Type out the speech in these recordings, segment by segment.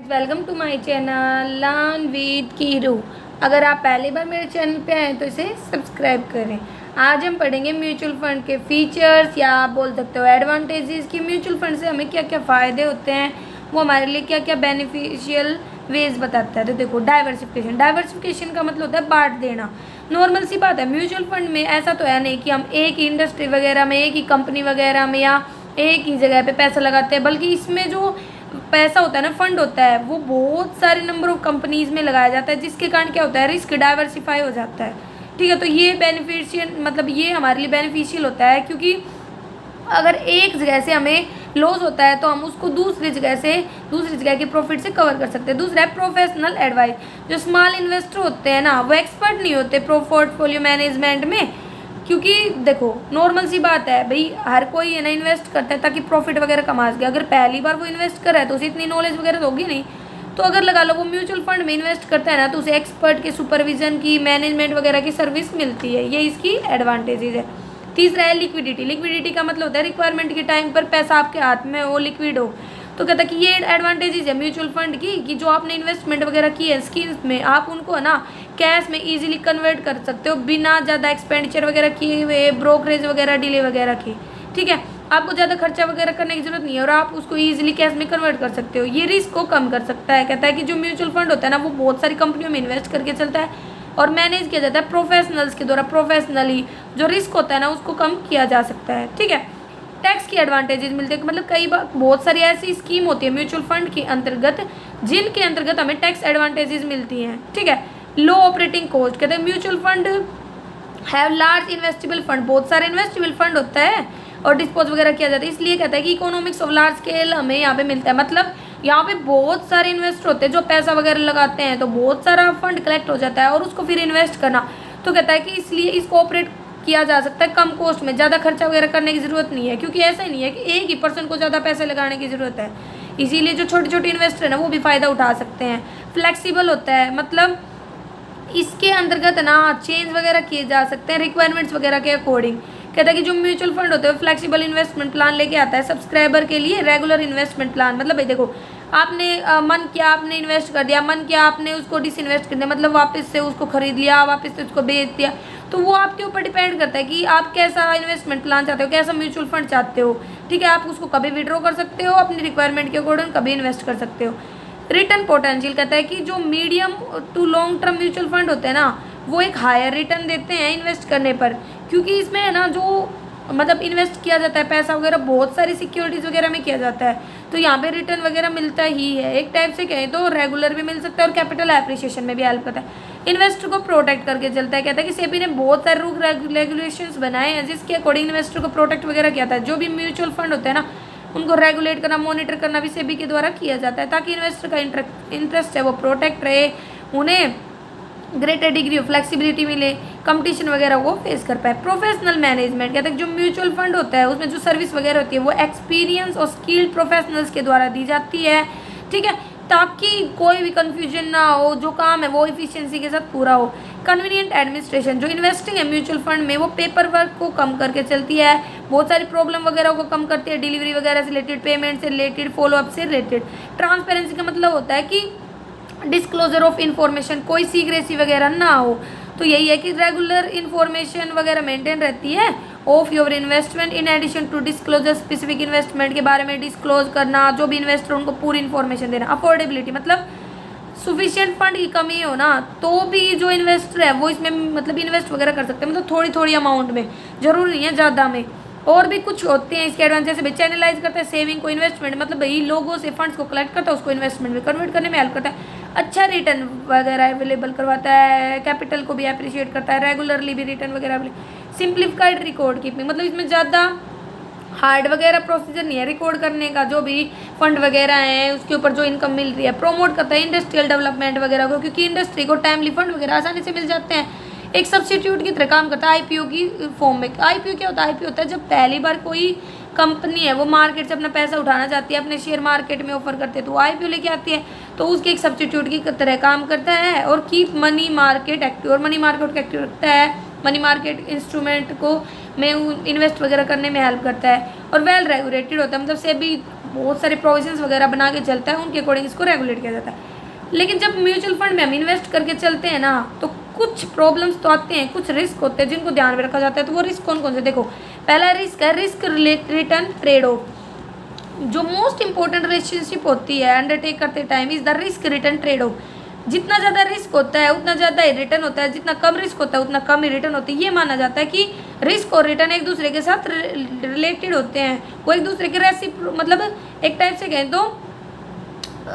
Welcome to my channel learn with Keeru. अगर आप पहली बार मेरे चैनल पे आए तो इसे सब्सक्राइब करें। आज हम पढ़ेंगे म्यूचुअल फंड के फीचर्स या आप बोल सकते हो एडवांटेजेस कि म्यूचुअल फंड से हमें क्या क्या फ़ायदे होते हैं, वो हमारे लिए क्या क्या बेनिफिशियल वेज बताता है। तो देखो, डाइवर्सिफिकेशन का मतलब होता है बांट देना। नॉर्मल सी बात है, म्यूचुअल फंड में ऐसा तो है नहीं कि हम एक ही इंडस्ट्री वगैरह में, एक ही कंपनी वगैरह में या एक ही जगह पे पैसा लगाते हैं, बल्कि इसमें जो पैसा होता है ना, फंड होता है, वो बहुत सारे नंबर ऑफ कंपनीज में लगाया जाता है, जिसके कारण क्या होता है, रिस्क डाइवर्सिफाई हो जाता है। ठीक है, तो ये बेनिफिशियल मतलब ये हमारे लिए बेनिफिशियल होता है, क्योंकि अगर एक जगह से हमें लॉस होता है तो हम उसको दूसरी जगह के प्रॉफिट से कवर कर सकते हैं। दूसरा है प्रोफेशनल एडवाइस। जो स्मॉल इन्वेस्टर होते हैं ना, वो एक्सपर्ट नहीं होते पोर्टफोलियो मैनेजमेंट में, क्योंकि देखो नॉर्मल सी बात है भाई, हर कोई है ना इन्वेस्ट करता है ताकि प्रॉफिट वगैरह कमा सके। अगर पहली बार वो इन्वेस्ट कर रहा है तो उसे इतनी नॉलेज वगैरह तो होगी नहीं। तो अगर लगा लो वो म्यूचुअल फंड में इन्वेस्ट करता है ना, तो उसे एक्सपर्ट के सुपरविजन की, मैनेजमेंट वगैरह की सर्विस मिलती है। ये इसकी एडवांटेजेस है। तीसरा है लिक्विडिटी का मतलब होता है रिक्वायरमेंट के टाइम पर पैसा आपके हाथ में हो, लिक्विड हो। तो कहता है कि ये एडवांटेजेस है म्यूचुअल फंड की, कि जो आपने इन्वेस्टमेंट वगैरह की है स्कीम्स में, आप उनको है ना कैश में इजीली कन्वर्ट कर सकते हो बिना ज़्यादा एक्सपेंडिचर वगैरह किए हुए, ब्रोकरेज वगैरह डिले वगैरह की। ठीक है, आपको ज़्यादा खर्चा वगैरह करने की जरूरत नहीं है और आप उसको ईजिली कैश में कन्वर्ट कर सकते हो। ये रिस्क को कम कर सकता है। कहता है कि जो म्यूचुअल फंड होता है ना, वो बहुत सारी कंपनियों में इन्वेस्ट करके चलता है और मैनेज किया जाता है प्रोफेशनल्स के द्वारा। प्रोफेशनली जो रिस्क होता है ना, उसको कम किया जा सकता है। ठीक है, टैक्स की एडवांटेजेस मिलते हैं, मतलब कई बार बहुत सारी ऐसी स्कीम होती है म्यूचुअल फंड के अंतर्गत, जिनके अंतर्गत हमें टैक्स एडवांटेजेस मिलती हैं। ठीक है, लो ऑपरेटिंग कॉस्ट। कहते हैं mutual fund have large investable fund, बहुत सारे इन्वेस्टेबल फंड होता है और डिस्पोज वगैरह किया जाता है। इसलिए कहता है कि इकोनॉमिक्स ऑफ लार्ज स्केल हमें यहाँ पे मिलता है। मतलब यहाँ पे बहुत सारे इन्वेस्टर होते हैं जो पैसा वगैरह लगाते हैं, तो बहुत सारा फंड कलेक्ट हो जाता है और उसको फिर इन्वेस्ट करना। तो कहता है कि इसलिए इसको ऑपरेट किया जा सकता है कम कॉस्ट में, ज़्यादा खर्चा वगैरह करने की ज़रूरत नहीं है, क्योंकि ऐसा ही नहीं है कि एक ही पर्सन को ज़्यादा पैसे लगाने की ज़रूरत है। इसीलिए जो छोटे छोटे इन्वेस्टर हैं ना, वो भी फ़ायदा उठा सकते हैं। फ्लेक्सिबल होता है, मतलब इसके अंतर्गत ना चेंज वगैरह किए जा सकते हैं रिक्वायरमेंट्स वगैरह के अकॉर्डिंग। कहता है कि जो म्यूचुअल फंड होते हैं फ्लेक्सिबल इन्वेस्टमेंट प्लान लेके आता है सब्सक्राइबर के लिए। रेगुलर इन्वेस्टमेंट प्लान मतलब भाई देखो, आपने मन किया आपने इन्वेस्ट कर दिया, मन किया आपने उसको डिसइन्वेस्ट कर दिया, मतलब वापस से उसको खरीद लिया, वापस से उसको बेच दिया। तो वो आपके ऊपर डिपेंड करता है कि आप कैसा इन्वेस्टमेंट प्लान चाहते हो, कैसा म्यूचुअल फंड चाहते हो। ठीक है, आप उसको कभी विड्रॉ कर सकते हो अपनी रिक्वायरमेंट के अकॉर्डिंग, कभी इन्वेस्ट कर सकते हो। रिटर्न पोटेंशियल कहता है कि जो medium to long term mutual fund होते हैं ना, वो एक हायर रिटर्न देते हैं इन्वेस्ट करने पर, क्योंकि इसमें है ना जो मतलब इन्वेस्ट किया जाता है पैसा वगैरह, बहुत सारी सिक्योरिटीज़ वगैरह में किया जाता है, तो यहाँ पे रिटर्न वगैरह मिलता ही है। एक टाइप से कहें तो रेगुलर भी मिल सकता है और कैपिटल एप्रिसिएशन में भी हेल्प करता है। इन्वेस्टर को प्रोटेक्ट करके चलता है। कहता है कि सेबी ने बहुत सारे रूल रेगुलेशंस बनाए हैं जिसके अकॉर्डिंग इन्वेस्टर को प्रोटेक्ट वगैरह किया था। जो भी म्यूचुअल फंड होता है ना, उनको रेगुलेट करना, मॉनिटर करना भी सेबी के द्वारा किया जाता है, ताकि इन्वेस्टर का इंटरेस्ट है वो प्रोटेक्ट रहे, उन्हें ग्रेटर डिग्री ऑफ फ्लेक्सिबिलिटी मिले, कंपटीशन वगैरह को फेस कर पाए। प्रोफेशनल मैनेजमेंट कहते हैं जो म्यूचुअल फंड होता है उसमें जो सर्विस वगैरह होती है वो एक्सपीरियंस और स्किल्ड प्रोफेशनल्स के द्वारा दी जाती है। ठीक है, ताकि कोई भी कंफ्यूजन ना हो, जो काम है वो इफिशियंसी के साथ पूरा हो। कन्वीनियंट एडमिनिस्ट्रेशन, जो इन्वेस्टिंग है म्यूचुअल फंड में, वो पेपर वर्क को कम करके चलती है, बहुत सारी प्रॉब्लम वगैरह को कम करती है, डिलीवरी वगैरह से रिलेटेड, पेमेंट से रिलेटेड, फॉलोअप से रिलेटेड। ट्रांसपेरेंसी का मतलब होता है कि डिस्क्लोजर ऑफ इन्फॉर्मेशन, कोई सीक्रेसी वगैरह ना हो। तो यही है कि रेगुलर इन्फॉर्मेशन वगैरह मेंटेन रहती है of your investment in addition to disclosure, specific investment के बारे में डिस्क्लोज करना, जो भी इन्वेस्टर उनको पूरी इन्फॉर्मेशन देना। अफोर्डेबिलिटी मतलब सुफिशियंट फंड की कमी हो ना, तो भी जो इन्वेस्टर है वो इसमें मतलब इन्वेस्ट वगैरह कर सकते हैं, मतलब थोड़ी थोड़ी अमाउंट में, जरूरी नहीं है ज़्यादा में। और भी कुछ होते हैं इसके एडवांस, जैसे चैनलाइज करता है सेविंग को इन्वेस्टमेंट, मतलब भाई लोगों से फंड्स को कलेक्ट करता है, उसको इन्वेस्टमेंट में कन्वर्ट करने में हेल्प करता है। अच्छा रिटर्न वगैरह अवेलेबल करवाता है, कैपिटल को भी अप्रिशिएट करता है, रेगुलरली भी रिटर्न वगैरह। सिंप्लीफाइड रिकॉर्ड कीपिंग, मतलब इसमें ज़्यादा हार्ड वगैरह प्रोसीजर नहीं है रिकॉर्ड करने का, जो भी फंड वगैरह है उसके ऊपर जो इनकम मिल रही है। प्रोमोट करता है इंडस्ट्रियल डेवलपमेंट वगैरह को, क्योंकि इंडस्ट्री को टाइमली फंड वगैरह आसानी से मिल जाते हैं। एक सब्सिट्यूट की तरह काम करता है आईपीओ की फॉर्म में। आईपीओ क्या होता है? आईपीओ होता है जब पहली बार कोई कंपनी है वो मार्केट से अपना पैसा उठाना चाहती है, अपने शेयर मार्केट में ऑफर करते हैं, तो आईपीओ लेके आती है, तो उसके एक सब्सिट्यूट की तरह काम करता है और कीप मनी मार्केट एक्टिव, और मनी मार्केट को एक्टिव रखता है, मनी मार्केट इंस्ट्रूमेंट को में इन्वेस्ट वगैरह करने में हेल्प करता है। और वेल रेगुलेटेड होता है, मतलब सेबी बहुत सारे प्रोविजंस वगैरह बना के चलता है, उनके अकॉर्डिंग इसको रेगुलेट किया जाता है। लेकिन जब म्यूचुअल फंड में हम इन्वेस्ट करके चलते हैं ना, तो कुछ प्रॉब्लम्स तो आते हैं, कुछ रिस्क होते हैं जिनको ध्यान में रखा जाता है। तो वो रिस्क कौन कौन से, देखो पहला रिस्क है रिस्क रिटर्न ट्रेड ऑफ। जो मोस्ट इंपॉर्टेंट रिलेशनशिप होती है अंडरटेक करते time is the risk return trade off. जितना ज़्यादा रिस्क होता है उतना ज़्यादा ही रिटर्न होता है, जितना कम रिस्क होता है उतना कम ही रिटर्न होती है। ये माना जाता है कि रिस्क और रिटर्न एक दूसरे के साथ रिलेटेड होते हैं, वो एक दूसरे के मतलब एक टाइप से कहें तो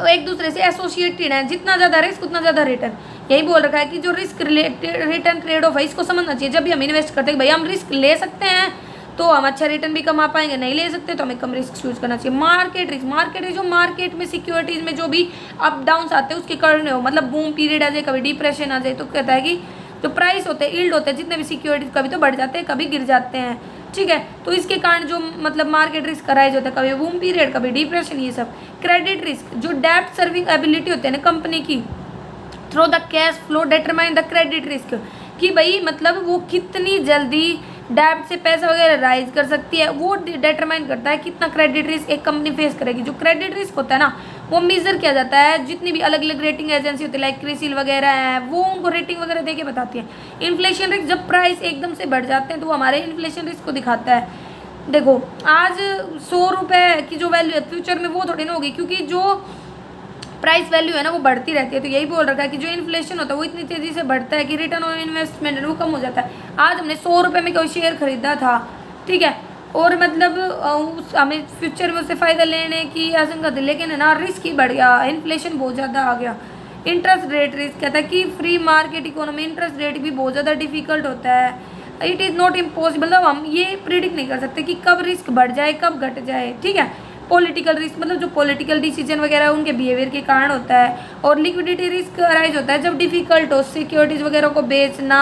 एक दूसरे से एसोसिएटेड है। जितना ज़्यादा रिस्क उतना ज़्यादा रिटर्न, यही बोल रखा है कि जो रिस्क रिटर्न ट्रेड ऑफ है इसको समझना चाहिए। जब भी हम इन्वेस्ट करते हैं भाई हम रिस्क ले सकते हैं तो हम अच्छा रिटर्न भी कमा पाएंगे, नहीं ले सकते तो हमें कम रिस्क चूज करना चाहिए। मार्केट रिस्क जो मार्केट में सिक्योरिटीज़ में जो भी अप डाउन्स आते हैं उसके करने हो, मतलब बूम पीरियड आ जाए, कभी डिप्रेशन आ जाए, तो कहता है कि जो प्राइस होते हैं यील्ड होते हैं जितने भी सिक्योरिटीज कभी तो बढ़ जाते हैं कभी गिर जाते हैं, ठीक है। तो इसके कारण जो मतलब मार्केट रिस्क राइज होता है, कभी बूम पीरियड कभी डिप्रेशन, ये सब। क्रेडिट रिस्क जो डेब्ट सर्विंग एबिलिटी होते हैं ना कंपनी की through the cash flow determine the credit risk, कि भाई मतलब वो कितनी जल्दी डेब्ट से पैसा वगैरह राइज कर सकती है, वो डिटरमाइन करता है कितना क्रेडिट रिस्क एक कंपनी फेस करेगी। जो क्रेडिट रिस्क होता है ना वो मेजर किया जाता है, जितनी भी अलग अलग रेटिंग एजेंसी होती है लाइक क्रिसिल वगैरह है, वो उनको रेटिंग वगैरह दे के बताती है। इन्फ्लेशन रिस्क जब प्राइस एकदम से बढ़ जाते हैं तो वो हमारे इन्फ्लेशन रिस्क को दिखाता है। देखो आज 100 रुपये की जो वैल्यू है फ्यूचर में वो थोड़ी ना होगी, क्योंकि जो प्राइस वैल्यू है ना वो बढ़ती रहती है। तो यही बोल रखा है कि जो इन्फ्लेशन होता है वो इतनी तेज़ी से बढ़ता है कि रिटर्न ऑन इन्वेस्टमेंट है वो कम हो जाता है। आज हमने 100 रुपये में कोई शेयर खरीदा था, ठीक है, और मतलब हमें फ्यूचर में उससे फ़ायदा लेने की आशंका थी, लेकिन है ना रिस्क ही बढ़ गया, इन्फ्लेशन बहुत ज़्यादा आ गया। इंटरेस्ट रेट रिस्क कहता है कि free market economy interest rate भी बहुत ज़्यादा डिफिकल्ट होता है। इट इज़ नॉट इम्पॉसिबल, मतलब हम ये प्रिडिक्ट नहीं कर सकते कि कब रिस्क बढ़ जाए कब घट जाए, ठीक है। पॉलिटिकल रिस्क मतलब जो पॉलिटिकल डिसीजन वगैरह है उनके बिहेवियर के कारण होता है। और लिक्विडिटी रिस्क राइज होता है जब डिफिकल्ट हो सिक्योरिटीज़ वगैरह को बेचना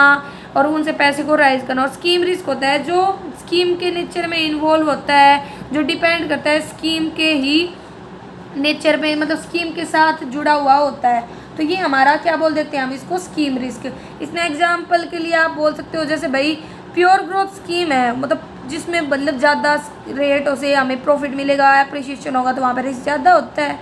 और उनसे पैसे को राइज करना। और स्कीम रिस्क होता है जो स्कीम के नेचर में इन्वॉल्व होता है, जो डिपेंड करता है स्कीम के ही नेचर में, मतलब स्कीम के साथ जुड़ा हुआ होता है। तो ये हमारा क्या बोल देते हैं हम इसको स्कीम रिस्क। इसमें एग्जाम्पल के लिए आप बोल सकते हो जैसे भाई प्योर ग्रोथ स्कीम है, मतलब जिसमें मतलब ज़्यादा रेटों से हमें प्रॉफिट मिलेगा, एप्रिसिएशन होगा, तो वहाँ पर रिस्क ज़्यादा होता है,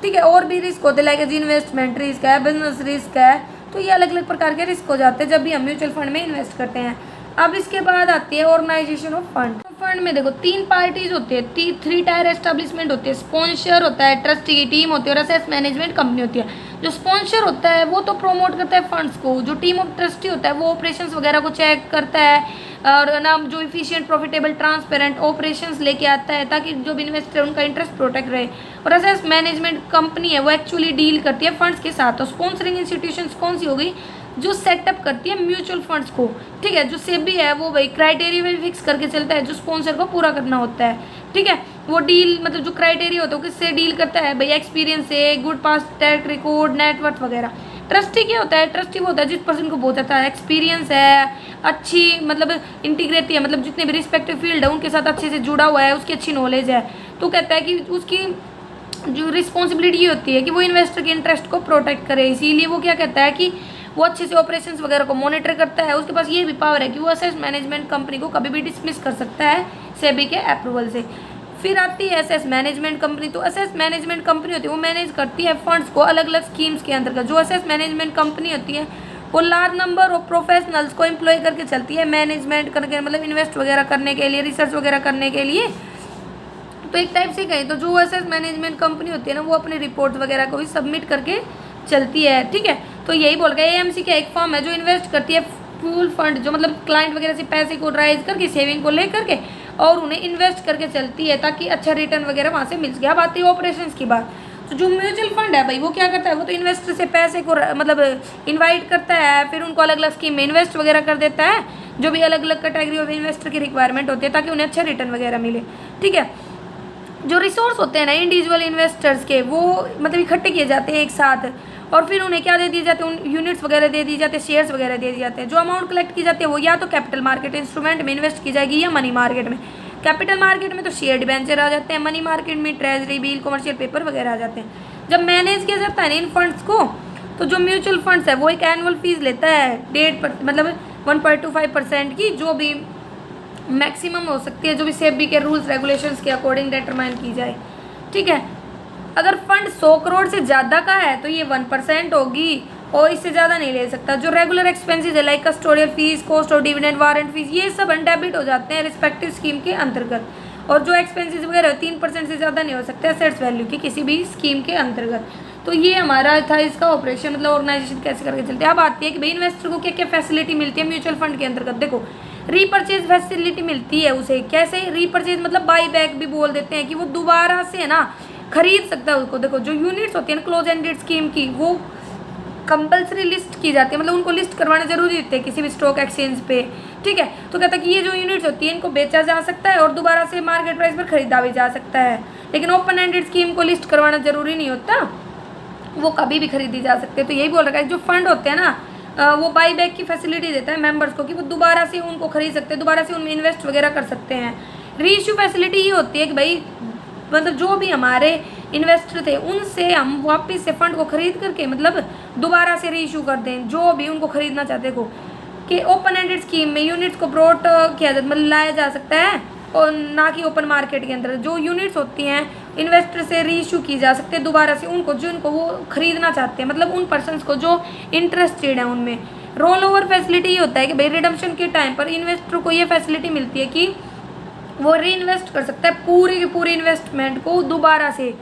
ठीक है। और भी रिस्क होते हैं लाइक इन्वेस्टमेंट रिस्क है, बिजनेस रिस्क है, तो ये अलग अलग प्रकार के रिस्क हो जाते हैं जब भी हम म्यूचुअल फंड में इन्वेस्ट करते हैं। अब इसके बाद आती है ऑर्गेनाइजेशन ऑफ फंड। फंड में देखो 3 पार्टीज होती है, 3 टायर एस्टेब्लिशमेंट होती है, स्पॉन्सर होता है, ट्रस्टी की टीम होती है और असेस मैनेजमेंट कंपनी होती है। जो स्पॉन्सर होता है वो तो प्रमोट करता है फंड्स को, जो टीम ऑफ ट्रस्टी होता है वो ऑपरेशंस वगैरह को चेक करता है और ना जो इफिशिएंट प्रॉफिटेबल ट्रांसपेरेंट ऑपरेशंस लेके आता है ताकि जो भी इन्वेस्टर उनका इंटरेस्ट प्रोटेक्ट रहे। और असेस मैनेजमेंट कंपनी है वो एक्चुअली डील करती है फंड्स के साथ। तो स्पॉन्सरिंग इंस्टीट्यूशंस कौन सी होगी, जो सेटअप करती है म्यूचुअल फंड्स को, ठीक है। जो सेबी है वो भाई क्राइटेरिया भी फिक्स करके चलता है जो स्पॉन्सर को पूरा करना होता है, ठीक है। वो डील मतलब जो क्राइटेरिया होता है वो किससे डील करता है भाई, एक्सपीरियंस से, good past track record, net worth वगैरह। ट्रस्टी क्या होता है, ट्रस्टी वो होता है जिस पर्सन को बहुत ज़्यादा एक्सपीरियंस है, अच्छी मतलब इंटीग्रेट है, मतलब जितने भी रिस्पेक्टिव फील्ड है उनके साथ अच्छे से जुड़ा हुआ है, उसकी अच्छी नॉलेज है। तो कहता है कि उसकी जो रिस्पॉन्सिबिलिटी ये होती है कि वो इन्वेस्टर के इंटरेस्ट को प्रोटेक्ट करे। इसीलिए वो क्या कहता है कि वो अच्छे से ऑपरेशंस वगैरह को मॉनिटर करता है। उसके पास ये भी पावर है कि वो असेस मैनेजमेंट कंपनी को कभी भी डिसमिस कर सकता है सेबी के अप्रूवल से। फिर आती है असेस मैनेजमेंट कंपनी। तो असेस मैनेजमेंट कंपनी होती है वो मैनेज करती है फंड्स को अलग अलग स्कीम्स के अंतर्गत। जो असेस मैनेजमेंट कंपनी होती है वो लार्ज नंबर ऑफ प्रोफेशनल्स को एम्प्लॉय करके चलती है मैनेजमेंट करके, मतलब इन्वेस्ट वगैरह करने के लिए, रिसर्च वगैरह करने के लिए। तो एक टाइप से कहें तो जो असेस मैनेजमेंट कंपनी होती है ना वो अपनी रिपोर्ट वगैरह को भी सबमिट करके चलती है, ठीक है। तो यही बोल गए एएमसी क्या एक फर्म है जो इन्वेस्ट करती है पूल फंड, जो मतलब क्लाइंट वगैरह से पैसे को राइज करके सेविंग को ले करके और उन्हें इन्वेस्ट करके चलती है ताकि अच्छा रिटर्न वगैरह वहाँ से मिल सके। अब आती है ऑपरेशंस की बात। तो जो म्यूचुअल फंड है भाई वो क्या करता है, वो तो इन्वेस्टर से पैसे को मतलब इन्वाइट करता है, फिर उनको अलग अलग स्कीम में इन्वेस्ट वगैरह कर देता है जो भी अलग अलग कैटेगरी ऑफ इन्वेस्टर की रिक्वायरमेंट होती है ताकि उन्हें अच्छा रिटर्न वगैरह मिले, ठीक है। जो रिसोर्स होते हैं ना इंडिविजुअल इन्वेस्टर्स के वो मतलब इकट्ठे किए जाते हैं एक साथ और फिर उन्हें क्या दे दिए जाते हैं, उन यूनिट्स वगैरह दे दिए जाते हैं, शेयर्स वगैरह दे दिए जाते हैं। जो अमाउंट कलेक्ट की जाती है वो या तो कैपिटल मार्केट इंस्ट्रूमेंट में इन्वेस्ट की जाएगी या मनी मार्केट में। कैपिटल मार्केट में तो शेयर डिबेंचर आ जाते हैं, मनी मार्केट में ट्रेजरी बिल, कमर्शियल पेपर वगैरह आ जाते हैं। जब मैनेज किया जाता है इन फंड्स को तो जो म्यूचुअल फंड्स है वो एक एनुअल फीस लेता है 1.5 मतलब 1.25% की, जो भी मैक्सिमम हो सकती है, जो भी सेबी के रूल्स रेगुलेशंस के अकॉर्डिंग डिटरमाइन की जाए, ठीक है। अगर फंड 100 करोड़ से ज़्यादा का है तो ये 1% होगी और इससे ज़्यादा नहीं ले सकता। जो रेगुलर एक्सपेंसेस है like custodial fees, cost of dividend, warrant fees, ये सब अनडेबिट हो जाते हैं रिस्पेक्टिव स्कीम के अंतर्गत। और जो एक्सपेंसेस वगैरह 3% से ज़्यादा नहीं हो सकते एसेट्स वैल्यू की किसी भी स्कीम के अंतर्गत। तो ये हमारा था इसका ऑपरेशन, मतलब ऑर्गेनाइजेशन कैसे करके चलते हैं। अब आती है कि भाई इन्वेस्टर को क्या क्या फैसिलिटी मिलती है म्यूचुअल फंड के अंतर्गत। देखो रीपर्चेज फैसिलिटी मिलती है उसे। कैसे रीपर्चेज, मतलब बाई बैक भी बोल देते हैं कि वो दोबारा से ना खरीद सकता है उसको। देखो जो यूनिट्स होती है ना क्लोज एंडेड स्कीम की, वो कंपल्सरी लिस्ट की जाती है, मतलब उनको लिस्ट करवाना जरूरी होते हैं किसी भी स्टॉक एक्सचेंज पे, ठीक है। तो कहता है कि ये जो यूनिट्स होती है इनको बेचा जा सकता है और दोबारा से मार्केट प्राइस पर खरीदा भी जा सकता है। लेकिन ओपन एंडेड स्कीम को लिस्ट करवाना जरूरी नहीं होता, वो कभी भी खरीदी जा सकते हैं। तो यही बोल रखा है जो फंड होते हैं ना वो बाई बैक की फैसिलिटी देता है मेंबर्स को कि वो दोबारा से उनको खरीद सकते हैं, दोबारा से उनमें इन्वेस्ट वगैरह कर सकते हैं। रीइश्यू फैसिलिटी ये होती है कि भाई मतलब जो भी हमारे इन्वेस्टर थे उनसे हम वापस से फंड को खरीद करके मतलब दोबारा से रीइश्यू कर दें जो भी उनको खरीदना चाहते को। कि ओपन एंडेड स्कीम में यूनिट्स को ब्रॉट किया जाता मतलब लाया जा सकता है और ना कि ओपन मार्केट के अंदर। जो यूनिट्स होती हैं इन्वेस्टर से रीइश्यू की जा सकते हैं दोबारा से उनको जिनको वो खरीदना चाहते हैं, मतलब उन पर्सनस को जो इंटरेस्टेड है उनमें। रोल ओवर फैसिलिटी ये होता है कि भाई रिडम्पशन के टाइम पर इन्वेस्टर को ये फैसिलिटी मिलती है कि वो री इन्वेस्ट कर सकता है पूरे के पूरे इन्वेस्टमेंट को दोबारा से,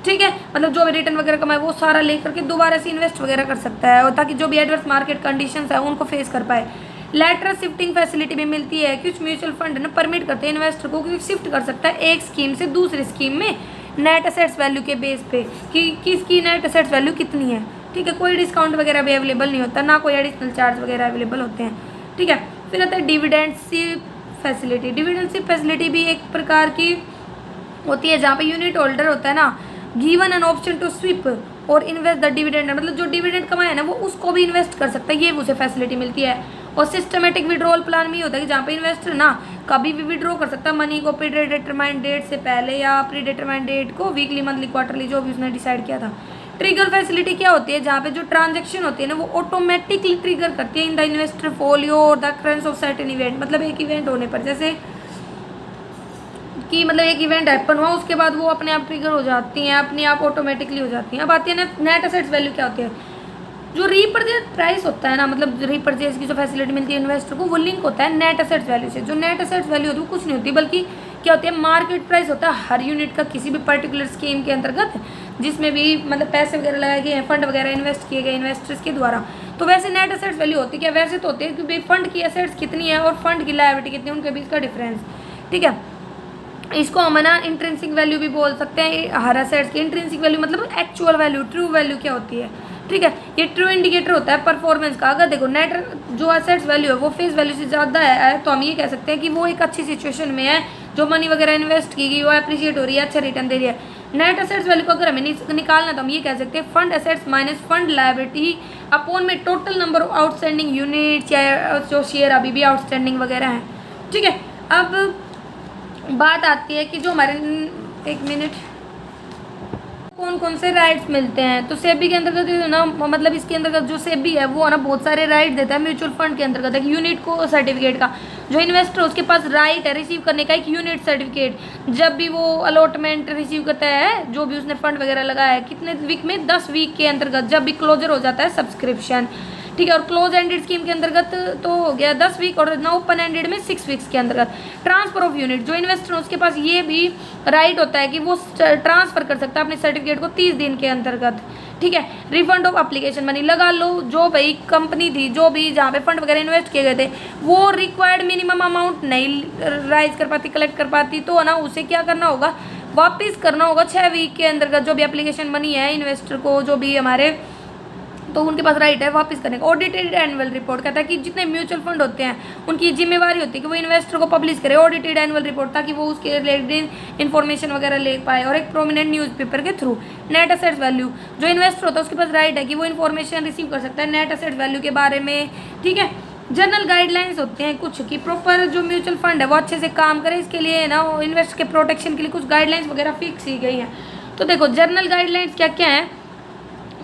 ठीक है। मतलब जो भी रिटर्न वगैरह कमाए वो सारा लेकर के दोबारा से इन्वेस्ट वगैरह कर सकता है और ताकि जो भी एडवर्स मार्केट कंडीशंस है उनको फेस कर पाए। लैटरल शिफ्टिंग फैसिलिटी भी मिलती है। कुछ म्यूचुअल फंड ना परमिट करते हैं इन्वेस्टर को कि शिफ्ट कर सकता है एक स्कीम से दूसरी स्कीम में नेट एसेट्स वैल्यू के बेस पे कि किसकी नेट एसेट्स वैल्यू कितनी है, ठीक है। कोई डिस्काउंट वगैरह भी अवेलेबल नहीं होता, ना कोई एडिशनल चार्ज वगैरह अवेलेबल होते हैं, ठीक है। फिर आता है डिविडेंडशिप फैसिलिटी। डिविडेंडशिप फैसिलिटी भी एक प्रकार की होती है जहाँ पे यूनिट होल्डर होता है ना given an option to sweep और इन्वेस्ट द डिविडेंड, मतलब जो डिविडेंड कमाया ना वो उसको भी इन्वेस्ट कर सकता है, ये उसे फैसिलिटी मिलती है। और सिस्टमेटिक विड्रॉल प्लान भी होता है कि जहाँ पे इन्वेस्टर ना कभी भी विड्रॉ कर सकता है मनी को प्री डिटरमाइंड डेट से पहले या प्री डिटरमाइंड डेट को वीकली मंथली क्वार्टरली जो भी उसने डिसाइड किया था। ट्रिगर फैसिलिटी क्या होती है जहाँ पे जो ट्रांजेक्शन होती है ना वो ऑटोमेटिकली ट्रिगर करती है इन द इन्वेस्टर फोलियो और the occurrence of certain event, मतलब एक इवेंट होने पर जैसे कि मतलब एक इवेंट हैपन हुआ उसके बाद वो अपने आप ट्रिगर हो जाती हैं, अपने आप ऑटोमेटिकली हो जाती हैं। अब आती है नेट एसेट्स वैल्यू क्या होती है। जो रीपरचेज प्राइस होता है ना, मतलब रीपरचेज की जो फैसिलिटी मिलती है इन्वेस्टर को वो लिंक होता है नेट एसेट्स वैल्यू से। जो नेट एसेट्स वैल्यू होती है वो कुछ नहीं होती बल्कि क्या होती है मार्केट प्राइस होता है हर यूनिट का किसी भी पर्टिकुलर स्कीम के अंतर्गत जिसमें भी मतलब पैसे वगैरह लगाए गए हैं फंड वगैरह इन्वेस्ट किए गए इन्वेस्टर्स के द्वारा। तो वैसे नेट एसेट्स वैल्यू होती है क्या, वैसे तो होती है कि भाई फंड की एसेट्स कितनी है और फंड की लायबिलिटी कितनी है उनके बीच का डिफरेंस, ठीक है। इसको हम ना इंट्रिंसिक वैल्यू भी बोल सकते हैं हर एसेट्स की। इंट्रिंसिक वैल्यू मतलब एक्चुअल वैल्यू, ट्रू वैल्यू क्या होती है, ठीक है। ये ट्रू इंडिकेटर होता है परफॉर्मेंस का। अगर देखो नेट जो एसेट्स वैल्यू है वो फेस वैल्यू से ज़्यादा है तो हम ये कह सकते हैं कि वो एक अच्छी सिचुएशन में है, जो मनी वगैरह इन्वेस्ट की गई वो अप्रिशिएट हो रही है, अच्छा रिटर्न दे रही है। नेट एसेट्स वैल्यू को अगर हमें निकालना तो हम ये कह सकते हैं fund assets minus fund liability upon में total number of outstanding unit या जो शेयर अभी भी आउटस्टैंडिंग वगैरह हैं, ठीक है। अब बात आती है कि जो हमारे एक मिनट कौन कौन से राइट्स मिलते हैं। तो सेबी के अंतर्गत ना मतलब इसके अंतर्गत जो सेबी है वो है ना बहुत सारे राइट देता है म्यूचुअल फंड के अंतर्गत। एक यूनिट को सर्टिफिकेट का जो इन्वेस्टर उसके पास राइट है रिसीव करने का एक यूनिट सर्टिफिकेट जब भी वो अलॉटमेंट रिसीव करता है जो भी उसने फंड वगैरह लगाया है कितने वीक में 10 वीक के अंतर्गत जब भी क्लोजर हो जाता है सब्सक्रिप्शन, ठीक है। और क्लोज एंडेड स्कीम के अंतर्गत तो हो गया 10 वीक और ना ओपन एंडेड में 6 वीक्स के अंतर्गत। ट्रांसफर ऑफ यूनिट जो इन्वेस्टर उसके पास ये भी राइट होता है कि वो ट्रांसफर कर सकता है अपने सर्टिफिकेट को 30 दिन के अंतर्गत, ठीक है। रिफंड ऑफ एप्लीकेशन मनी लगा लो जो भाई कंपनी थी जो भी जहाँ पे फंड वगैरह इन्वेस्ट किए गए थे वो रिक्वायर्ड मिनिमम अमाउंट नहीं राइज कर पाती कलेक्ट कर पाती तो ना उसे क्या करना होगा वापस करना होगा 6 वीक के अंतर्गत जो भी एप्लीकेशन मनी है इन्वेस्टर को जो भी हमारे तो उनके पास राइट है वापस करने का। ऑडिटेड एनुअल रिपोर्ट कहता है कि जितने म्यूचुअल फंड होते हैं उनकी जिम्मेवारी होती है कि वो इन्वेस्टर को पब्लिश करे ऑडिटेड एनुअल रिपोर्ट ताकि वो उसके रिलेटेड इन्फॉर्मेशन वगैरह ले पाए और एक प्रोमिनेंट न्यूज़पेपर के थ्रू। नेट एसेट्स वैल्यू जो इन्वेस्टर होता है उसके पास राइट है कि वो इन्फॉर्मेशन रिसीव कर सकता है नेट एसेट्स वैल्यू के बारे में, ठीक है। जनरल गाइडलाइंस होते हैं कुछ कि प्रॉपर जो म्यूचुअल फंड है वो अच्छे से काम करे इसके लिए ना इन्वेस्टर के प्रोटेक्शन के लिए कुछ गाइडलाइंस वगैरह फिक्स की गई हैं। तो देखो जनरल गाइडलाइंस क्या क्या है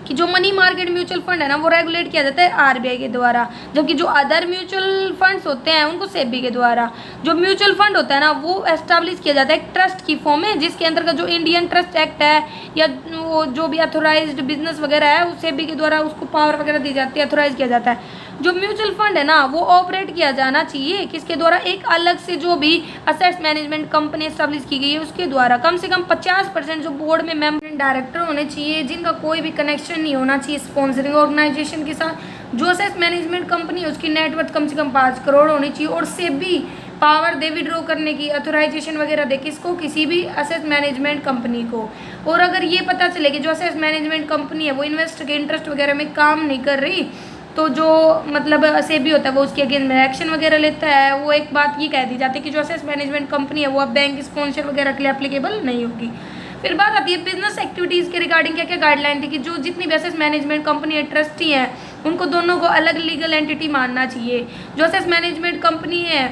कि जो मनी मार्केट म्यूचुअल फंड है ना वो रेगुलेट किया जाता है आरबीआई के द्वारा, जबकि जो अदर म्यूचुअल फंड्स होते हैं उनको सेबी के द्वारा। जो म्यूचुअल फंड होता है ना वो एस्टैब्लिश किया जाता है एक ट्रस्ट की फॉर्म में, जिसके अंतर्गत जो इंडियन ट्रस्ट एक्ट है या वो जो भी अथोराइज्ड बिजनेस वगैरह है उस सेबी के द्वारा उसको पावर वगैरह दी जाती है, अथोराइज किया जाता है। जो म्यूचुअल फंड है ना वो ऑपरेट किया जाना चाहिए किसके द्वारा, एक अलग से जो भी असेट्स मैनेजमेंट कंपनी एस्टैब्लिश की गई है उसके द्वारा। कम से कम 50% जो बोर्ड में मेंबर डायरेक्टर होने चाहिए जिनका कोई भी कनेक्शन नहीं होना चाहिए स्पॉन्सरिंग ऑर्गेनाइजेशन के साथ। जो असेट्स मैनेजमेंट कंपनी है उसकी नेटवर्थ कम से कम 5 करोड़ होनी चाहिए, और सेबी पावर दे विड्रॉ करने की अथोराइजेशन वगैरह दे किसको, किसी भी असेट मैनेजमेंट कंपनी को। और अगर ये पता चले कि जो असेट मैनेजमेंट कंपनी है वो इन्वेस्टर के इंटरेस्ट वगैरह में काम नहीं कर रही, तो जो मतलब सेबी होता है वो उसके अगेंस्ट में एक्शन वगैरह लेता है। वो एक बात ये कह दी जाती है कि जो असेट मैनेजमेंट कंपनी है वो अब बैंक स्पॉन्सर वगैरह के लिए एप्लीकेबल नहीं होगी। फिर बात आती है बिजनेस एक्टिविटीज़ के रिगार्डिंग क्या क्या गाइडलाइन थी कि जो जितनी भी असेट मैनेजमेंट कंपनी है ट्रस्टी है उनको दोनों को अलग लीगल एंटिटी मानना चाहिए। जो असेट मैनेजमेंट कंपनी है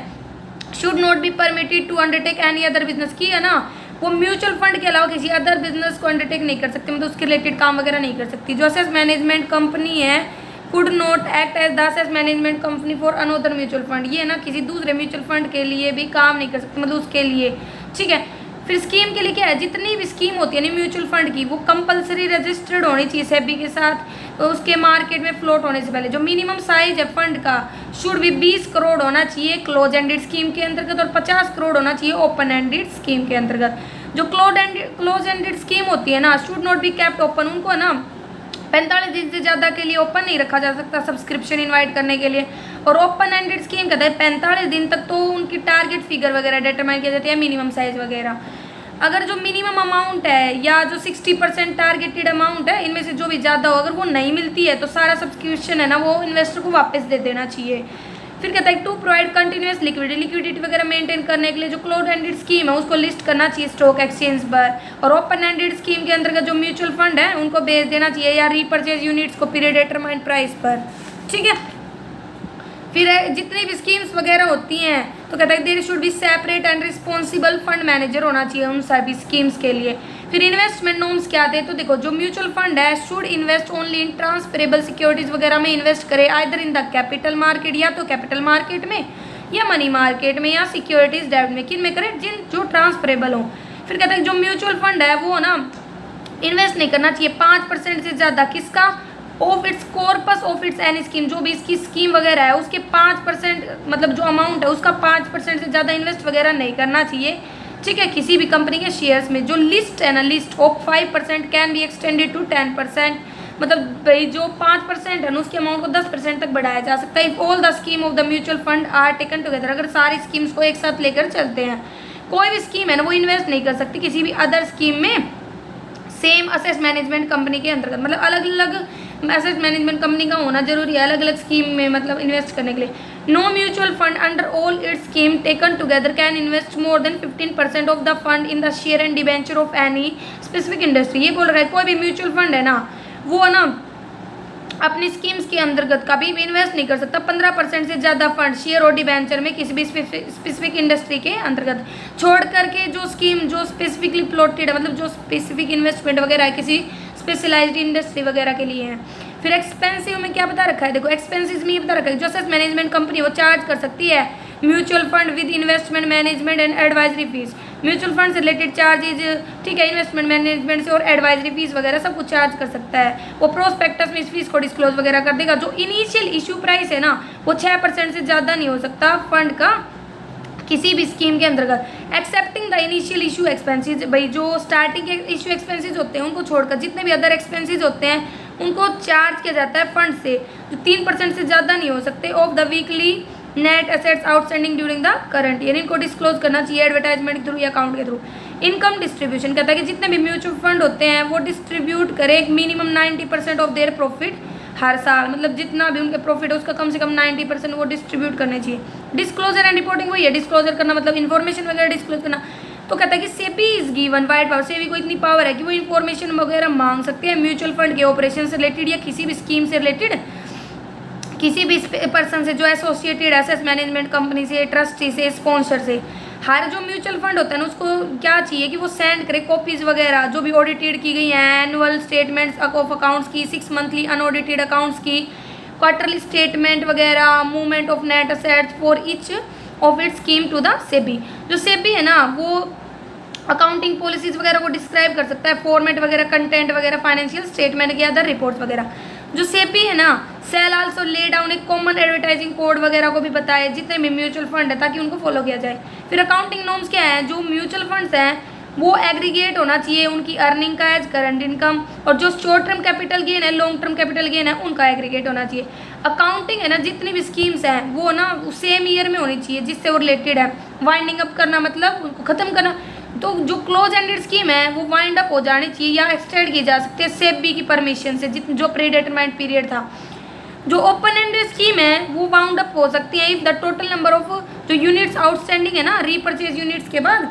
should not be permitted to undertake any other business, की है ना वो म्यूचुअल फंड के अलावा किसी अदर बिजनेस को अंडरटेक नहीं कर सकती, मतलब उसके रिलेटेड काम वगैरह नहीं कर सकती। जो असेट मैनेजमेंट कंपनी है could not act as the asset management company for another mutual fund, ये ना किसी दूसरे म्यूचुअल फंड के लिए भी काम नहीं कर सकती, मतलब उसके लिए, ठीक है। फिर स्कीम के लिए क्या है, जितनी भी स्कीम होती है ना म्यूचुअल फंड की वो कंपलसरी रजिस्टर्ड होनी चाहिए सेबी के साथ, तो उसके मार्केट में फ्लोट होने से पहले। जो मिनिमम साइज है फंड का शुड भी 20 करोड़ होना चाहिए क्लोज एंडेड स्कीम के अंतर्गत, और 50 करोड़ होना चाहिए ओपन एंडेड स्कीम के अंतर्गत। जो क्लोज एंडेड स्कीम होती है ना should not be kept open, उनको है ना 45 दिन से ज़्यादा के लिए ओपन नहीं रखा जा सकता सब्सक्रिप्शन इनवाइट करने के लिए। और ओपन एंडेड स्कीम कहता है 45 दिन तक तो उनकी टारगेट फिगर वगैरह डिटरमाइन किया जाती है, मिनिमम साइज वगैरह। अगर जो मिनिमम अमाउंट है या जो 60% टारगेटेड अमाउंट है इनमें से जो भी ज़्यादा हो अगर वो नहीं मिलती है तो सारा सब्सक्रिप्शन है ना वो इन्वेस्टर को वापस दे देना चाहिए। फिर कहता है टू प्रोवाइड कंटिन्यूस लिक्विडिटी वगैरह मेंटेन करने के लिए जो क्लोज एंडेड स्कीम है उसको लिस्ट करना चाहिए स्टॉक एक्सचेंज पर, और ओपन एंडेड स्कीम के अंतर्गत जो म्यूचुअल फंड है उनको बेच देना चाहिए या रीपरचेज यूनिट्स को पीरियड डिटरमाइंड प्राइस पर, ठीक है। फिर जितनी भी स्कीम्स वगैरह होती हैं तो कहता है there should be separate and responsible fund manager होना चाहिए उन सभी स्कीम्स के लिए। फिर इन्वेस्टमेंट नॉर्म्स क्या थे, तो देखो जो म्यूचुअल फंड है should invest only in transferable securities वगैरह में इन्वेस्ट करे, either in the capital market या तो कैपिटल मार्केट में या मनी मार्केट में या सिक्योरिटीज डेब्ट में, किन में करे जिन जो ट्रांसफरेबल हो। फिर कहते हैं जो म्यूचुअल फंड है वो ना इन्वेस्ट नहीं करना चाहिए 5% से ज़्यादा किसका, of its corpus of its any scheme, जो भी इसकी स्कीम वगैरह है उसके 5% मतलब जो अमाउंट है उसका 5% से ज़्यादा इन्वेस्ट वगैरह नहीं करना चाहिए, ठीक है, किसी भी कंपनी के शेयर्स में। जो लिस्ट है ना list of 5% can be extended to 10%, मतलब भाई जो 5% है ना उसके अमाउंट को 10% तक बढ़ाया जा सकता है। All the scheme of the mutual fund are taken together, अगर सारी स्कीम्स को एक साथ लेकर चलते हैं। कोई भी स्कीम है ना वो इन्वेस्ट नहीं कर सकती किसी भी अदर स्कीम में सेम असेट मैनेजमेंट कंपनी के अंतर्गत, मतलब अलग अलग एसेट मैनेजमेंट कंपनी का होना जरूरी है अलग अलग स्कीम में मतलब इन्वेस्ट करने के लिए। No mutual fund under all its scheme taken together can invest more than 15% of the fund in the share and debenture of any specific industry. ये बोल रहा है कोई भी म्यूचुअल फंड है ना वो ना अपनी स्कीम्स के अंतर्गत कभी भी इन्वेस्ट नहीं कर सकता 15% से ज़्यादा फंड शेयर और डिबेंचर में किसी भी स्पेसिफिक इंडस्ट्री के अंतर्गत, छोड़ करके जो स्कीम जो स्पेसिफिकली प्लॉटेड है मतलब जो स्पेसिफिक इन्वेस्टमेंट वगैरह है किसी स्पेशलाइज्ड इंडस्ट्री वगैरह के लिए है। फिर एक्सपेंसिव में क्या बता रखा है, देखो एक्सपेंसिव में ये बता रखा है जो असेट मैनेजमेंट कंपनी वो चार्ज कर सकती है mutual fund with investment management and advisory fees, mutual fund से रिलेटेड चार्जेज, ठीक है, इन्वेस्टमेंट मैनेजमेंट से और एडवाइजरी फीस वगैरह सब कुछ चार्ज कर सकता है। वो प्रोस्पेक्टस में इस फीस को डिस्क्लोज वगैरह कर देगा। जो इनिशियल इशू प्राइस है ना वो 6% से ज़्यादा नहीं हो सकता फंड का किसी भी स्कीम के अंतर्गत, accepting the initial issue expenses, भाई जो स्टार्टिंग के इशू एक्सपेंसेस होते हैं उनको छोड़कर जितने भी अदर एक्सपेंसेस होते हैं उनको चार्ज किया जाता है फंड से, जो 3% से ज़्यादा नहीं हो सकते of the weekly net assets outstanding during the current year. इनको डिस्क्लोज करना चाहिए एडवर्टाइजमेंट के थ्रू या अकाउंट के थ्रू। इनकम डिस्ट्रीब्यूशन कहता है कि जितने भी म्यूचुअल फंड होते हैं वो डिस्ट्रीब्यूट करें एक मिनिमम 90% ऑफ देयर प्रॉफिट हर साल, मतलब जितना भी उनके प्रॉफिट है उसका कम से कम 90% वो डिस्ट्रीब्यूट करने चाहिए। डिस्क्लोजर एंड रिपोर्टिंग वही है, डिस्क्लोजर करना मतलब इन्फॉर्मेशन वगैरह डिस्क्लोज करना। तो कहता है कि SEBI is given wide power, SEBI को इतनी पावर है कि वो इन्फॉर्मेशन वगैरह मांग सकते हैं म्यूचुअल फंड के ऑपरेशन से रिलेटेड या किसी भी स्कीम से रिलेटेड किसी भी पर्सन से जो एसोसिएटेड एसेट मैनेजमेंट कंपनी से, ट्रस्टी से, स्पॉन्सर से। हर जो म्यूचुअल फंड होता है ना उसको क्या चाहिए कि वो सेंड करे कॉपीज वगैरह जो भी ऑडिटेड की गई हैं, एनुअल स्टेटमेंट्स ऑफ अकाउंट्स की, 6 मंथली अनऑडिटेड अकाउंट्स की, क्वार्टरली स्टेटमेंट वगैरह, movement of net assets for each of its scheme to the SEBI. जो सेबी है ना वो अकाउंटिंग पॉलिसीज वगैरह को डिस्क्राइब कर सकता है, फॉर्मेट वगैरह, कंटेंट वगैरह, फाइनेंशियल स्टेटमेंट के अदर रिपोर्ट्स वगैरह। जो सेबी है ना सेल आल्सो ले डाउन एक कॉमन एडवर्टाइजिंग कोड वगैरह को भी बताए जितने भी म्यूचुअल फंड है ताकि उनको फॉलो किया जाए। फिर अकाउंटिंग नॉर्म्स क्या है, जो म्यूचुअल फंड्स हैं वो एग्रीगेट होना चाहिए उनकी अर्निंग का एज करंट इनकम, और जो शॉर्ट टर्म कैपिटल गेन है, लॉन्ग टर्म कैपिटल गेन है, उनका एग्रीगेट होना चाहिए। अकाउंटिंग है ना जितनी भी स्कीम्स हैं वो ना सेम ईयर में होनी चाहिए जिससे वो रिलेटेड है। वाइंडिंग अप करना मतलब उनको ख़त्म करना, तो जो क्लोज एंडेड स्कीम है वो वाइंड अप हो जानी चाहिए या एक्सटेंड की जा सकती है सेबी की परमिशन से जो प्रीडिटरमाइंड पीरियड था। जो ओपन एंडेड स्कीम है वो वाउंड अप हो सकती है if the total number of जो यूनिट्स आउटस्टैंडिंग है ना रीपरचेज यूनिट्स के बाद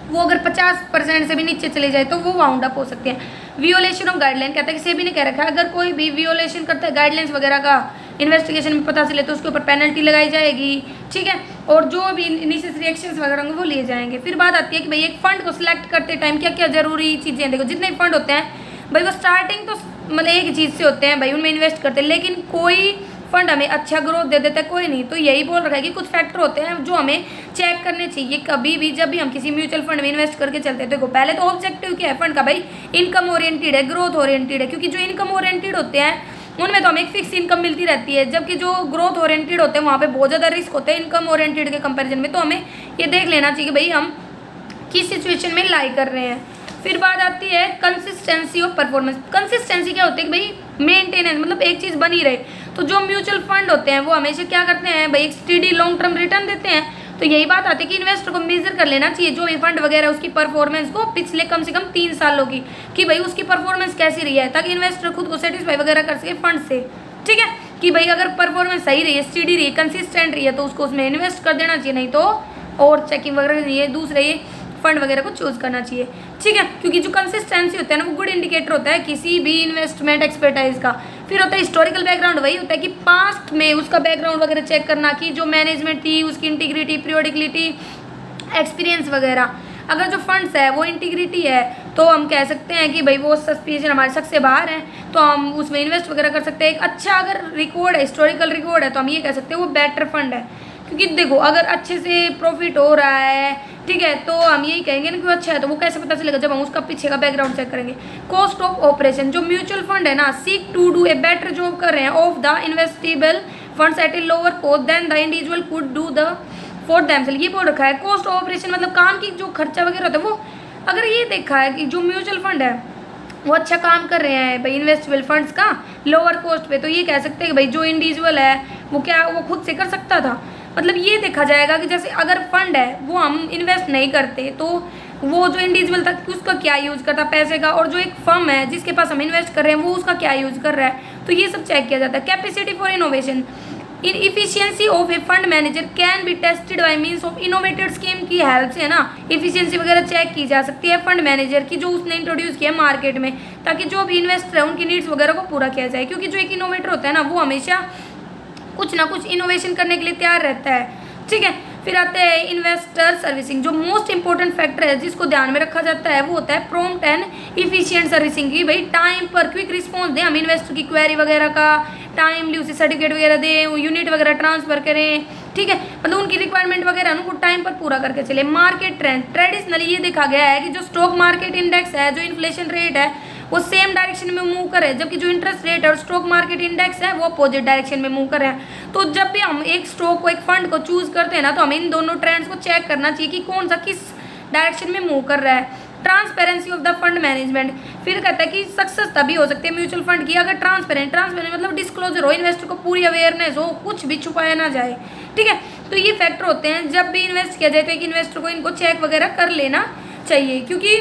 वो अगर 50% से भी नीचे चले जाए तो वो वाउंड अप हो सकते हैं। वियोलेशन ऑफ गाइडलाइन कहता है कि सेबी ने कह रखा है अगर कोई भी वियोलेशन करता है गाइडलाइंस वगैरह का इन्वेस्टिगेशन में पता चले तो उसके ऊपर पेनल्टी लगाई जाएगी, ठीक है, और जो भी नेसेसरी एक्शंस वगैरह होंगे वो लिए जाएंगे। फिर बात आती है कि भाई एक फंड को सिलेक्ट करते टाइम क्या क्या जरूरी चीज़ें, देखो जितने भी फंड होते हैं भाई वो स्टार्टिंग तो मतलब एक चीज़ से होते हैं भाई, उनमें इन्वेस्ट करते हैं, लेकिन कोई फंड हमें अच्छा ग्रोथ दे देता है कोई नहीं। तो यही बोल रखा है कि कुछ फैक्टर होते हैं जो हमें चेक करने चाहिए कभी भी जब भी हम किसी म्यूचुअल फंड में इन्वेस्ट करके चलते हैं। देखो पहले तो ऑब्जेक्टिव क्या है फंड का, भाई इनकम ओरिएंटेड है, ग्रोथ ओरिएंटेड है, क्योंकि जो इनकम ओरिएंटेड होते हैं उनमें तो हमें एक फिक्स इनकम मिलती रहती है, जबकि जो ग्रोथ ओरिएंटेड होते हैं वहाँ पे बहुत ज़्यादा रिस्क होते हैं इनकम ओरिएंटेड के कंपैरिजन में। तो हमें ये देख लेना चाहिए कि भाई हम किस सिचुएशन में लाई कर रहे हैं। फिर बात आती है कंसिस्टेंसी ऑफ परफॉर्मेंस। कंसिस्टेंसी क्या होती है कि भाई मेंटेनेंस मतलब एक चीज़ बनी रहे। तो जो म्यूचुअल फंड होते हैं वो हमेशा क्या करते हैं भाई एक स्टेडी लॉन्ग टर्म रिटर्न देते हैं। तो यही बात आती है कि इन्वेस्टर को मेजर कर लेना चाहिए जो भी फंड वगैरह उसकी परफॉर्मेंस को पिछले कम से कम 3 सालों की कि भाई उसकी परफॉर्मेंस कैसी रही है, ताकि इन्वेस्टर खुद को सेटिस्फाई वगैरह कर सके फंड से, ठीक है, कि भाई अगर परफॉर्मेंस सही रही है, स्टेडी रही है, कंसिस्टेंट रही है तो उसको उसमें इन्वेस्ट कर देना चाहिए, नहीं तो और चेकिंग वगैरह नहीं है दूसरे ये फंड वगैरह को चूज करना चाहिए, ठीक है, क्योंकि जो कंसिस्टेंसी होता है ना वो गुड इंडिकेटर होता है किसी भी इन्वेस्टमेंट एक्सपर्टाइज का। फिर होता है हिस्टोरिकल बैकग्राउंड, वही होता है कि पास्ट में उसका बैकग्राउंड वगैरह चेक करना कि जो मैनेजमेंट थी उसकी इंटीग्रिटी, पीरियोडिकलिटी, एक्सपीरियंस वगैरह। अगर जो फंड्स है वो इंटीग्रिटी है तो हम कह सकते हैं कि भाई वो सस्पिशन हमारे शक से बाहर है तो हम उसमें इन्वेस्ट वगैरह कर सकते हैं। एक अच्छा अगर रिकॉर्ड है, हिस्टोरिकल रिकॉर्ड है, तो हम ये कह सकते हैं वो बेटर फंड है, क्योंकि देखो अगर अच्छे से प्रॉफिट हो रहा है, ठीक है, तो हम यही कहेंगे ना कि वो अच्छा है। तो वो कैसे पता चलेगा, जब हम उसका पीछे का बैकग्राउंड चेक करेंगे। कॉस्ट ऑफ ऑपरेशन, जो म्यूचुअल फंड है ना seek to do a better job कर रहे हैं of the investable funds at a lower cost than the individual could do the for themselves. ये बोल रखा है कॉस्ट ऑफ ऑपरेशन मतलब काम की जो खर्चा वगैरह होता है वो, अगर ये देखा है कि जो म्यूचुअल फंड है वो अच्छा काम कर रहे हैं भाई इन्वेस्टेबल फंड्स का लोअर कॉस्ट पे, तो ये कह सकते हैं कि भाई जो इंडिविजुअल है वो क्या वो खुद से कर सकता था। मतलब ये देखा जाएगा कि जैसे अगर फंड है वो हम इन्वेस्ट नहीं करते तो वो जो इंडिविजुअल था उसका क्या यूज़ करता पैसे का, और जो एक फर्म है जिसके पास हम इन्वेस्ट कर रहे हैं वो उसका क्या यूज़ कर रहा है, तो ये सब चेक किया जाता है। Capacity for innovation, in efficiency of A fund manager can be tested by means of innovated scheme की हेल्प से ना इफिशियंसी वगैरह चेक की जा सकती है फंड मैनेजर की जो उसने इंट्रोड्यूस किया मार्केट में, ताकि जो भी इन्वेस्टर है उनकी नीड्स वगैरह को पूरा किया जाए। क्योंकि जो एक इनोवेटर होता है ना वो हमेशा कुछ ना कुछ इनोवेशन करने के लिए तैयार रहता है, ठीक है। फिर आते हैं इन्वेस्टर सर्विसिंग, जो मोस्ट इंपॉर्टेंट फैक्टर है जिसको ध्यान में रखा जाता है वो होता है प्रॉम्प्ट एंड इफिशिएंट सर्विसिंग की, भाई टाइम पर क्विक रिस्पॉन्स दें हम इन्वेस्टर की क्वेरी वगैरह का, टाइमली उसे सर्टिफिकेट वगैरह दें, यूनिट वगैरह ट्रांसफर करें, ठीक है, मतलब उनकी रिक्वायरमेंट वगैरह उनको टाइम पर पूरा करके चले। मार्केट ट्रेंड, ट्रेडिशनली ये देखा गया है कि जो स्टॉक मार्केट इंडेक्स है, जो इन्फ्लेशन रेट है वो सेम डायरेक्शन में मूव करे, जबकि जो इंटरेस्ट रेट है और स्टॉक मार्केट इंडेक्स है वो अपोजिट डायरेक्शन में मूव कर रहे हैं। तो जब भी हम एक स्टॉक को, एक फंड को चूज करते हैं ना तो हमें इन दोनों ट्रेंड्स को चेक करना चाहिए कि कौन सा किस डायरेक्शन में मूव कर रहा है। Transparency of the fund management, फिर कहता है कि सक्सेस तभी हो सकती है म्यूचुअल फंड की अगर ट्रांसपेरेंट मतलब डिस्क्लोजर हो, इन्वेस्टर को पूरी अवेयरनेस हो, कुछ भी छुपाया ना जाए, ठीक है। तो ये फैक्टर होते हैं जब भी इन्वेस्ट किया जाए तो एक इन्वेस्टर को इनको चेक वगैरह कर लेना चाहिए, क्योंकि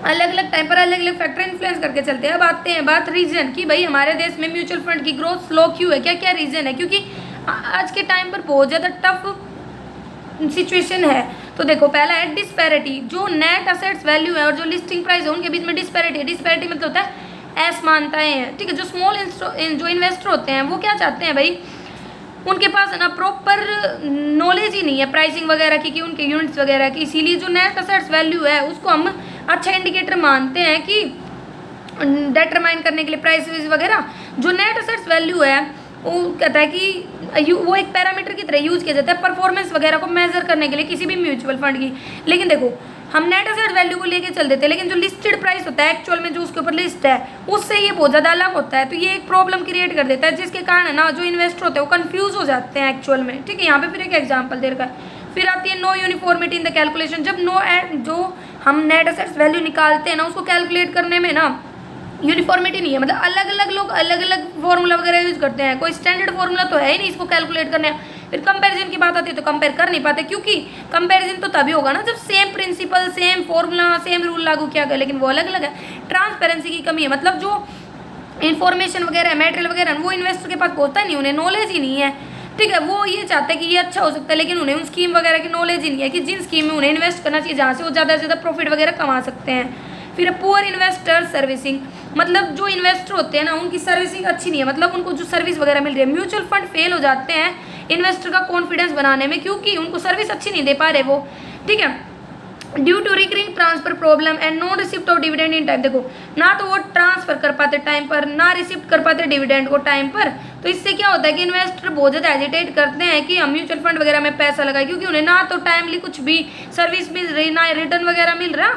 अलग अलग टाइम पर अलग अलग फैक्टर इन्फ्लुएंस करके चलते हैं। अब आते हैं बात रीजन की, भाई हमारे देश में म्यूचुअल फंड की ग्रोथ स्लो क्यों है, क्या क्या रीजन है, क्योंकि आज के टाइम पर बहुत ज़्यादा टफ सिचुएशन है। तो देखो पहला है डिस्पैरिटी, जो नेट असेट्स वैल्यू है और जो लिस्टिंग प्राइस है उनके बीच में डिस्पैरिटी है। डिस्पैरिटी मतलब होता है असमानताएं हैं, ठीक है। जो स्मॉल जो इन्वेस्टर होते हैं वो क्या चाहते हैं भाई, उनके पास है ना प्रॉपर नॉलेज ही नहीं है प्राइसिंग वगैरह की, कि उनके यूनिट्स वगैरह की। इसीलिए जो नेट असेट्स वैल्यू है उसको हम अच्छा इंडिकेटर मानते हैं कि डिटरमाइन करने के लिए प्राइस वगैरह। जो नेट असेट्स वैल्यू है वो कहता है कि वो एक पैरामीटर की तरह यूज किया जाता है परफॉर्मेंस वगैरह को मेजर करने के लिए किसी भी म्यूचुअल फंड की। लेकिन देखो हम नेट असेट वैल्यू को लेके चल देते हैं, लेकिन जो लिस्टेड प्राइस होता है एक्चुअल में जो उसके ऊपर लिस्ट है उससे ये बहुत ज़्यादा अलग होता है। तो ये एक प्रॉब्लम क्रिएट कर देता है, जिसके कारण ना जो इन्वेस्टर होते हैं वो कंफ्यूज हो जाते हैं एक्चुअल में। ठीक है, यहाँ पे फिर एक एग्जाम्पल दे रखा है। फिर आती है no uniformity in the calculation. जब जो हम नेट असेट्स वैल्यू निकालते हैं ना उसको कैलकुलेट करने में ना यूनिफॉर्मिटी नहीं है, मतलब अलग अलग लोग अलग अलग फॉर्मूला वगैरह यूज करते हैं, कोई स्टैंडर्ड फॉर्मूला तो है ही नहीं इसको कैलकुलेट करने। फिर कंपैरिजन की बात आती है तो कंपेयर कर नहीं पाते, क्योंकि कंपैरिजन तो तभी होगा ना जब same principle, same formula, same rule लागू किया गया, लेकिन वो अलग अलग है। ट्रांसपेरेंसी की कमी है, मतलब जो इन्फॉर्मेशन वगैरह है, मटेरियल वगैरह, वो इन्वेस्टर के पास पहुंचता नहीं, उन्हें नॉलेज ही नहीं है। ठीक है, वो ये चाहते हैं कि ये अच्छा हो सकता है, लेकिन उन्हें उन स्कीम वगैरह की नॉलेज ही नहीं है कि जिन स्कीम में उन्हें इन्वेस्ट करना चाहिए, जहाँ से वो ज़्यादा से ज़्यादा प्रॉफिट वगैरह कमा सकते हैं। फिर पुअर इन्वेस्टर सर्विसिंग, मतलब जो इन्वेस्टर होते हैं ना उनकी सर्विसिंग अच्छी नहीं है, मतलब उनको जो सर्विस वगैरह मिल रही है। म्यूचुअल फंड फेल हो जाते हैं इन्वेस्टर का कॉन्फिडेंस बनाने में, क्योंकि उनको सर्विस अच्छी नहीं दे पा रहे वो। ठीक है, due to recurring transfer problem and non receipt of dividend in time. देखो ना तो वो ट्रांसफर कर पाते टाइम पर, ना रिसिप्ट कर पाते डिविडेंड को टाइम पर। तो इससे क्या होता है कि इन्वेस्टर बहुत ज़्यादा हेजिटेट करते हैं कि हम म्यूचुअल फंड वगैरह में पैसा लगाए, क्योंकि उन्हें ना तो टाइमली कुछ भी सर्विस मिल रही, ना रिटर्न वगैरह मिल रहा।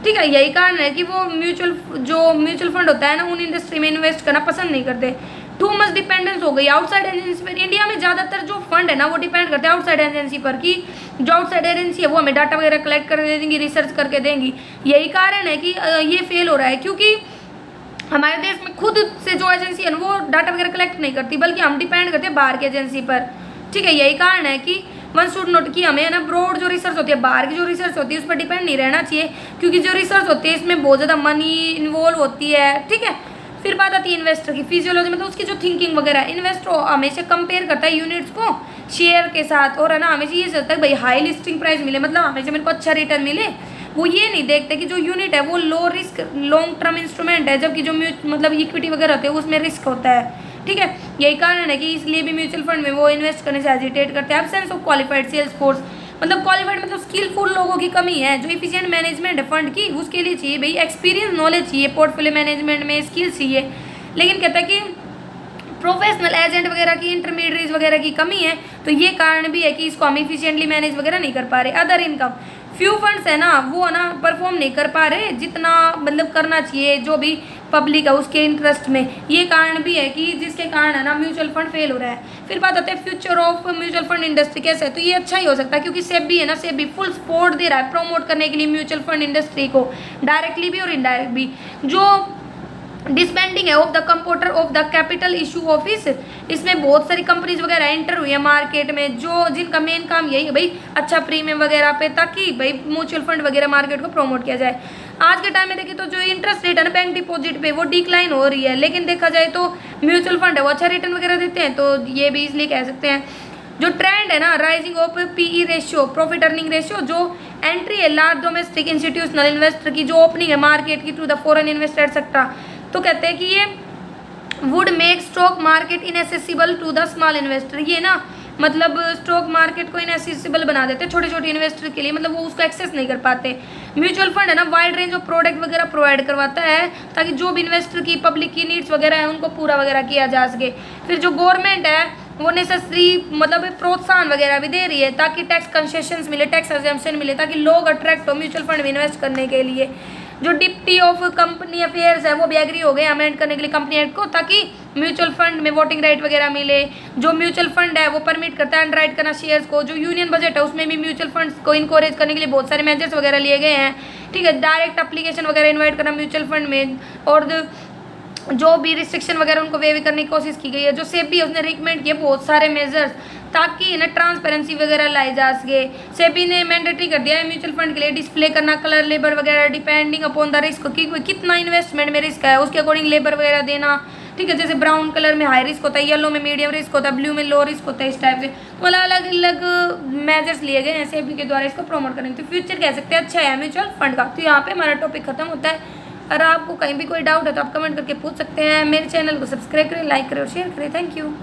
ठीक है, यही कारण है कि वो म्यूचुअल फंड होता है ना उन इंडस्ट्री में इन्वेस्ट करना पसंद नहीं करते। टू मच डिपेंडेंस हो गई आउटसाइड एजेंसी पर। इंडिया में ज़्यादातर जो फंड है ना वो डिपेंड करते हैं आउटसाइड एजेंसी पर, कि जो आउटसाइड एजेंसी है वो हमें डाटा वगैरह कलेक्ट कर दे देंगी, रिसर्च करके देंगी। यही कारण है कि ये फेल हो रहा है, क्योंकि हमारे देश में खुद से जो एजेंसी है वो डाटा वगैरह कलेक्ट नहीं करती, बल्कि हम डिपेंड करते हैं बाहर की एजेंसी पर। ठीक है, यही कारण है कि वन शुड नोट कि हमें ना ब्रॉड जो रिसर्च होती है, बाहर की जो रिसर्च होती है उस पर डिपेंड नहीं रहना चाहिए, क्योंकि जो रिसर्च होती है इसमें बहुत ज़्यादा मनी इन्वॉल्व होती है। ठीक है, फिर बात आती है इन्वेस्टर की फिजियोलॉजी, मतलब उसकी जो थिंकिंग वगैरह है। इन्वेस्टर हमेशा कंपेयर करता है यूनिट्स को शेयर के साथ, और है ना हमेशा ये सोचता है भाई हाई लिस्टिंग प्राइस मिले, मतलब हमेशा मेरे को अच्छा रिटर्न मिले। वो ये नहीं देखते कि जो यूनिट है वो low risk long term instrument है, जबकि जो मतलब इक्विटी वगैरह होती है उसमें रिस्क होता है। ठीक है, यही कारण है कि इसलिए भी म्यूचुअल फंड में वो इन्वेस्ट करने से हेजिटेट करते हैं। Absence of qualified sales force, मतलब क्वालिफाइड मतलब स्किलफुल लोगों की कमी है। जो इफिशिएंट मैनेजमेंट है फंड की उसके लिए चाहिए भाई एक्सपीरियंस, नॉलेज चाहिए, पोर्टफोलियो मैनेजमेंट में स्किल चाहिए, लेकिन कहता है कि प्रोफेशनल एजेंट वगैरह की, इंटरमीडिएट्स वगैरह की कमी है। तो ये कारण भी है कि इसको हम इफिशिएंटली मैनेज वगैरह नहीं कर पा रहे। अदर इनकम, फ्यू फंड्स है ना वो ना परफॉर्म नहीं कर पा रहे जितना मतलब करना चाहिए जो भी पब्लिक है उसके इंटरेस्ट में। ये कारण भी है कि जिसके कारण है ना म्यूचुअल फंड फेल हो रहा है। फिर बात आती है future of mutual fund industry कैसे है, तो ये अच्छा ही हो सकता है, क्योंकि सेबी है ना, सेबी फुल सपोर्ट दे रहा है प्रमोट करने के लिए म्यूचुअल फंड इंडस्ट्री को, डायरेक्टली भी और इनडायरेक्ट भी। जो डिसबैंडिंग है of the computer of the capital issue office, इसमें बहुत सारी कंपनीज वगैरह एंटर हुई है मार्केट में, जो जिनका मेन काम यही है भाई अच्छा प्रीमियम वगैरह पे, ताकि भाई म्यूचुअल फंड वगैरह मार्केट को प्रमोट किया जाए। आज के टाइम में देखिए तो जो इंटरेस्ट रेट है ना बैंक डिपॉजिट पे वो डिक्लाइन हो रही है, लेकिन देखा जाए तो म्यूचुअल फंड है वो अच्छा रिटर्न वगैरह देते हैं। तो ये भी इसलिए कह सकते हैं जो ट्रेंड है ना rising of PE ratio, profit earning ratio, जो एंट्री है लार्ज डोमेस्टिक इंस्टीट्यूशनल इन्वेस्टर की, जो ओपनिंग है मार्केट की through the foreign investor etcetera, तो कहते हैं कि ये would make stock market inaccessible to the small investor. ये ना मतलब स्टॉक मार्केट को इनएसेसिबल बना देते हैं छोटे छोटे इन्वेस्टर के लिए, मतलब वो उसको एक्सेस नहीं कर पाते। म्यूचुअल फंड है ना वाइड रेंज ऑफ प्रोडक्ट वगैरह प्रोवाइड करवाता है, ताकि जो भी इन्वेस्टर की पब्लिक की नीड्स वगैरह है उनको पूरा वगैरह किया जा सके। फिर जो गवर्नमेंट है वो नेसेसरी मतलब प्रोत्साहन वगैरह भी दे रही है, ताकि टैक्स कंसेशंस मिले, टैक्स एग्जेम्पशन मिले, ताकि लोग अट्रैक्ट हो म्यूचुअल फंड में इन्वेस्ट करने के लिए। जो डिप्टी ऑफ कंपनी अफेयर्स है वो भी एग्री हो गए अमेंड करने के लिए कंपनी एक्ट को, ताकि म्यूचुअल फंड में वोटिंग राइट वगैरह मिले। जो म्यूचुअल फंड है वो परमिट करता है अंडरराइट करना शेयर्स को। जो यूनियन बजट है उसमें भी म्यूचुअल फंड्स को इनकरेज करने के लिए बहुत सारे मेजर्स वगैरह लिए गए हैं। ठीक है, डायरेक्ट एप्लीकेशन वगैरह इन्वाइट करना म्यूचुअल फंड में, और जो भी रिस्ट्रिक्शन वगैरह उनको वेव करने की कोशिश की गई है। जो सेबी उसने रिकमेंड किए बहुत सारे मेजर्स, ताकि ना ट्रांसपेरेंसी वगैरह लाई जा सके। सेबी ने मैंडेटरी कर दिया है म्यूचुअल फंड के लिए डिस्प्ले करना कलर लेबर वगैरह डिपेंडिंग अपॉन द रिस्क, कि कितना इन्वेस्टमेंट में रिस्क है उसके अकॉर्डिंग लेबर वगैरह देना। ठीक है, जैसे ब्राउन कलर में हाई रिस्क होता है, येलो में मीडियम रिस्क होता है, ब्लू में लो रिस्क होता है, इस टाइप से मतलब अलग अलग मेजर्स लिए गए हैं सेबी के द्वारा इसको प्रमोट करने। तो फ्यूचर कह सकते हैं अच्छा है म्यूचुअल फंड का। तो यहाँ पे हमारा टॉपिक खत्म होता है। अगर आपको कहीं भी कोई डाउट है तो आप कमेंट करके पूछ सकते हैं। मेरे चैनल को सब्सक्राइब करें, लाइक करें और शेयर करें। Thank you.